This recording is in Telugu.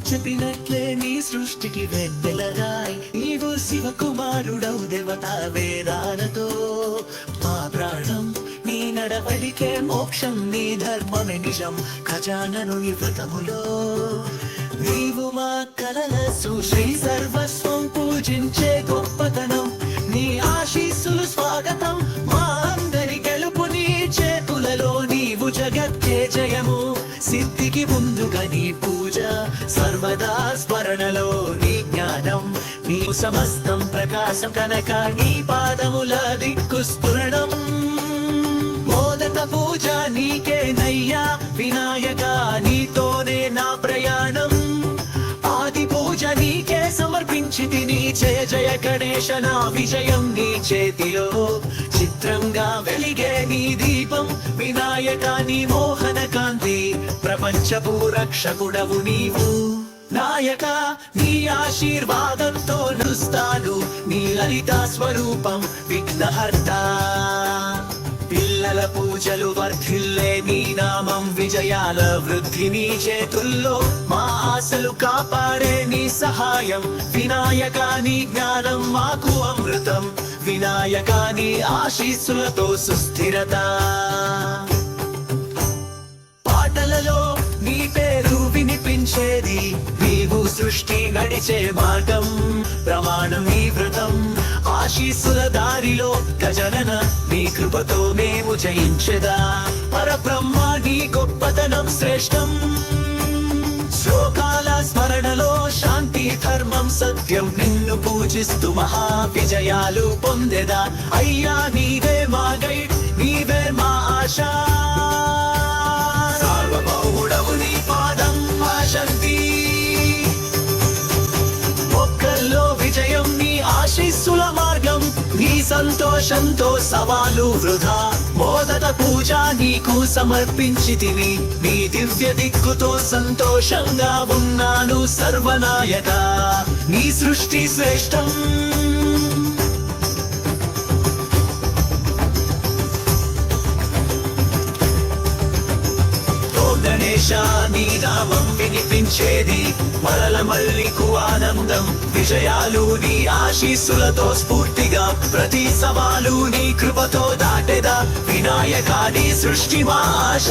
చెప్పినట్లే నీ సృష్టికి వెన్నెలరాయ్ నీవు శివకుమారుడవు దేవతా వేదాలతో మా ప్రాణం నీ నడవడికే మోక్షం నీ ధర్మమే నిజం ఖజానను నీ వ్రతములో నీవు మా కలల శ్రీ సర్వస్వం పూజించే గొప్పతనం నీ ఆశీస్సులు స్వాగతం మా అందరి గెలుపు నీ చేతులలో నీవు జగత్తే జయము సిద్ధికి ముందుగా నీ పూజ సర్వదా స్మరణలో నీ జ్ఞానం నీ సమస్తం ప్రకాశం కనుక నీ పాదముల దిక్కు స్ఫురణం మోదక పూజ నీకే నయ్యా వినాయక నీతోనే నా ప్రయాణం ఆది పూజ నీకే సమర్పించి నీ జయ జయ గణేశ నా విజయం నీ చేతిలో చిత్రంగా వెలిగే నీ దీపం వినాయక నీ మోహన కాంతి ప్రపంచపు రక్షకుడవు నీవు నాయక నీ ఆశీర్వాదంతో నడుస్తాను నీ లలిత స్వరూపం విఘ్నహర్త పిల్లల పూజలు వర్ధిల్లే నీ నామం విజయాల వృద్ధి నీ చేతుల్లో మా ఆశలు కాపాడే నీ సహాయం వినాయక నీ జ్ఞానం మాకు అమృతం వినాయక నీ ఆశీస్సులతో సుస్థిరత పాటలలో నీ పేరు వినిపించేది నీవు సృష్టి గడిచే మార్గం ప్రమాణం నీ వ్రతం ఆశీస్సుల దారిలో గజనన నీ కృపతో మేము జయించెదా పరబ్రహ్మ నీ గొప్పతనం శ్రేష్టం శ్లోకాల స్మరణలో శాంతి ధర్మం సత్యం నిన్ను పూజిస్తూ మహా విజయాలు పొందెదా అయ్యా నీవే మా గైడ్ నీవే మా ఆశా సార్వభౌముడవు నీ పాదం మా శక్తి ఒక్కల్లో విజయం నీ ఆశీస్సుల మార్గం నీ సంతోషంతో సవాలు వృధా మోదక పూజ నీకు సమర్పించితివి నీ దివ్య దిక్కుతో సంతోషంగా ఉన్నాను సర్వనాయక నీ సృష్టి శ్రేష్టం గణేశ నీ నామం వినిపించేది మరల మల్లికు ఆనందం విజయాలు నీ ఆశీస్సులతో స్ఫూర్తిగా ప్రతి సవాలు నీ కృపతో దాటెదా వినాయక నీ సృష్టి మా ఆశ